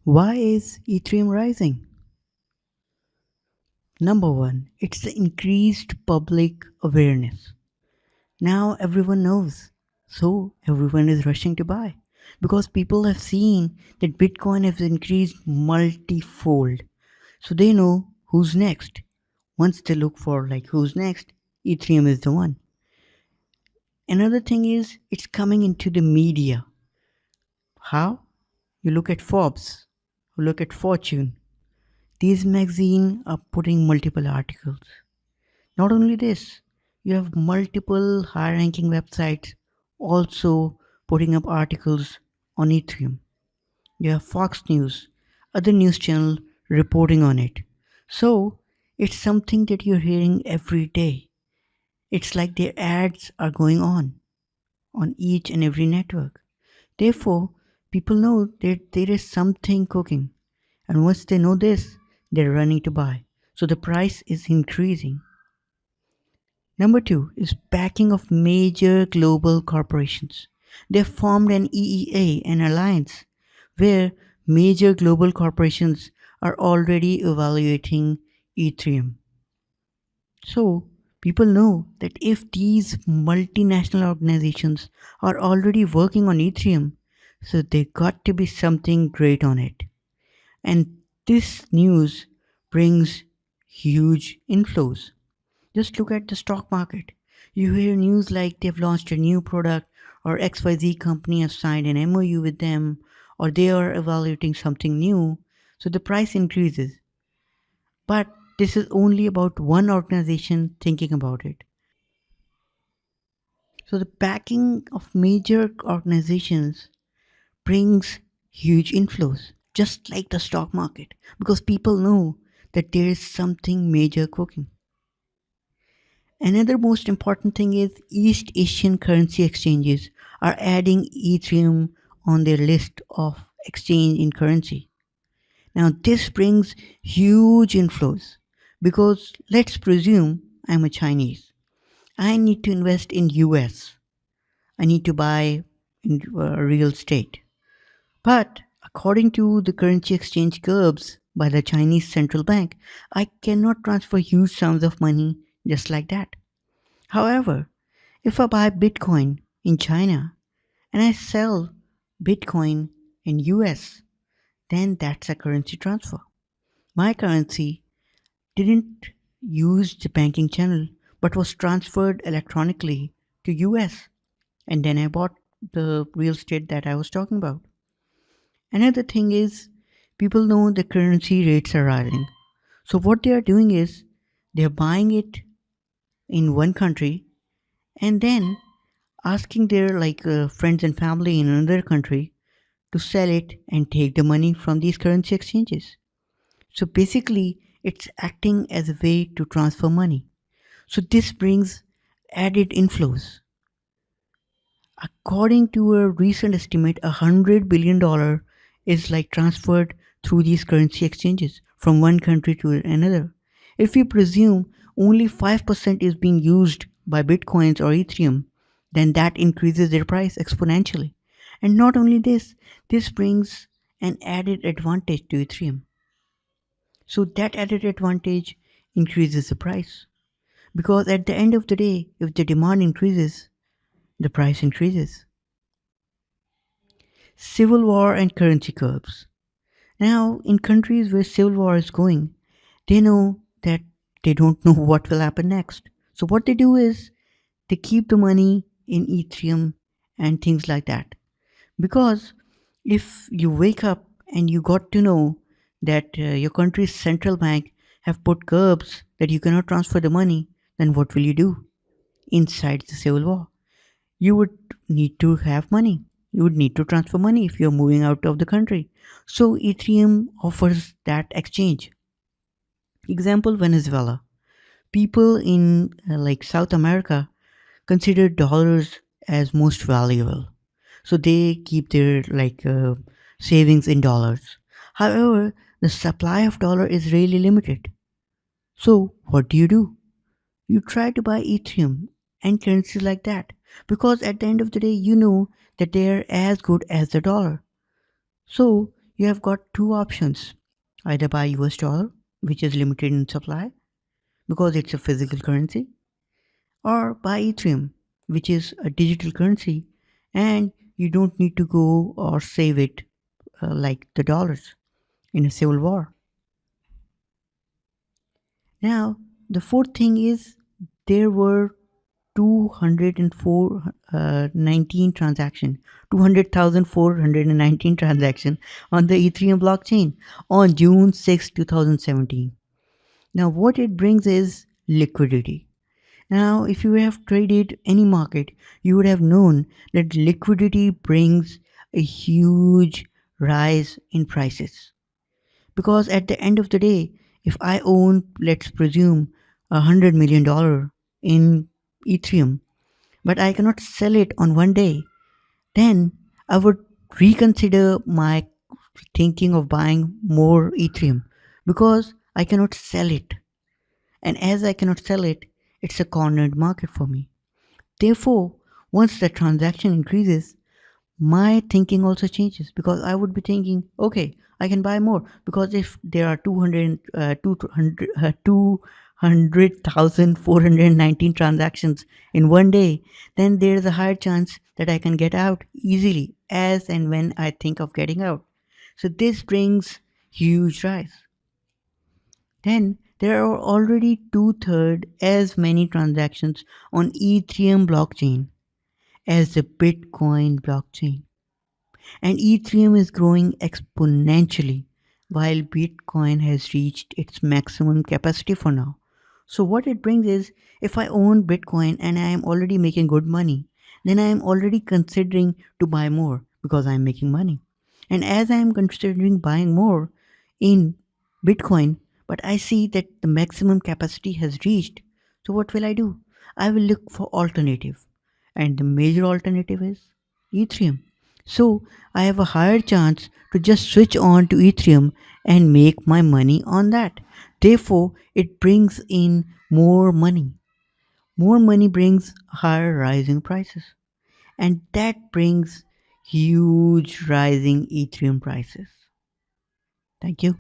Why is Ethereum rising? Number one, it's the increased public awareness. Now everyone knows, so everyone is rushing to buy because people have seen that Bitcoin has increased multifold. So they know who's next. Once they look for like who's next, Ethereum is the one. Another thing is it's coming into the media. How? You look at Forbes, you look at Fortune. These magazines are putting multiple articles. Not only this, you have multiple high ranking websites also putting up articles on Ethereum. You have Fox News, other news channel reporting on it. So it's something that you're hearing every day. It's like their ads are going on each and every network. Therefore, people know that there is something cooking. And once they know this, they're running to buy. So the price is increasing. Number two is backing of major global corporations. They formed an EEA, an alliance, where major global corporations are already evaluating Ethereum. So, people know that if these multinational organizations are already working on Ethereum, so there got to be something great on it. And this news brings huge inflows. Just look at the stock market. You hear news like they've launched a new product, or XYZ company has signed an MOU with them, or they are evaluating something new, so the price increases. But this is only about one organization thinking about it. So the backing of major organizations brings huge inflows, just like the stock market, because people know that there is something major cooking. Another most important thing is East Asian currency exchanges are adding Ethereum on their list of exchange in currency. Now this brings huge inflows because let's presume I'm a Chinese. I need to invest in US. I need to buy in real estate. But according to the currency exchange curbs by the Chinese central bank, I cannot transfer huge sums of money just like that. However, if I buy Bitcoin in China and I sell Bitcoin in US, then that's a currency transfer. My currency didn't use the banking channel but was transferred electronically to US, and then I bought the real estate that I was talking about. Another thing is people know the currency rates are rising. So what they are doing is they are buying it in one country and then asking their friends and family in another country to sell it and take the money from these currency exchanges. So basically, it's acting as a way to transfer money. So this brings added inflows. According to a recent estimate, $100 billion is like transferred through these currency exchanges from one country to another. If we presume only 5% is being used by bitcoins or Ethereum, then that increases their price exponentially. And not only this, this brings an added advantage to Ethereum. So that added advantage increases the price. Because at the end of the day, if the demand increases, the price increases. Civil war and currency curbs. Now, in countries where civil war is going, they know that they don't know what will happen next. So, what they do is they keep the money in Ethereum and things like that. Because if you wake up and you got to know that your country's central bank have put curbs that you cannot transfer the money, then what will you do inside the civil war? You would need to have money. You would need to transfer money if you're moving out of the country. So Ethereum offers that exchange. Example Venezuela. People in South America consider dollars as most valuable. So they keep their savings in dollars. However, the supply of dollar is really limited. So what do? You try to buy Ethereum and currencies like that because at the end of the day, you know that they are as good as the dollar. So you have got two options: either buy US dollar, which is limited in supply because it's a physical currency, or buy Ethereum, which is a digital currency and you don't need to go or save it like the dollars in a civil war. Now, the fourth thing is there were 204 19 transaction 200,419 transaction on the Ethereum blockchain on June 6, 2017. Now what it brings is liquidity. Now if you have traded any market, you would have known that liquidity brings a huge rise in prices, because at the end of the day, if I own, let's presume, $100 million in Ethereum, but I cannot sell it on one day, then I would reconsider my thinking of buying more Ethereum because I cannot sell it. And as I cannot sell it, it's a cornered market for me. Therefore, once the transaction increases, my thinking also changes, because I would be thinking, okay, I can buy more, because if there are 200,419 transactions in one day, then there is a higher chance that I can get out easily as and when I think of getting out. So this brings huge rise. Then there are already two-thirds as many transactions on Ethereum blockchain as the Bitcoin blockchain. And Ethereum is growing exponentially while Bitcoin has reached its maximum capacity for now. So, what it brings is, if I own Bitcoin and I am already making good money, then I am already considering to buy more because I am making money. And as I am considering buying more in Bitcoin, but I see that the maximum capacity has reached, so what will I do? I will look for alternative. And the major alternative is Ethereum. So I have a higher chance to just switch on to Ethereum and make my money on that. Therefore, it brings in more money. More money brings higher rising prices. And that brings huge rising Ethereum prices. Thank you.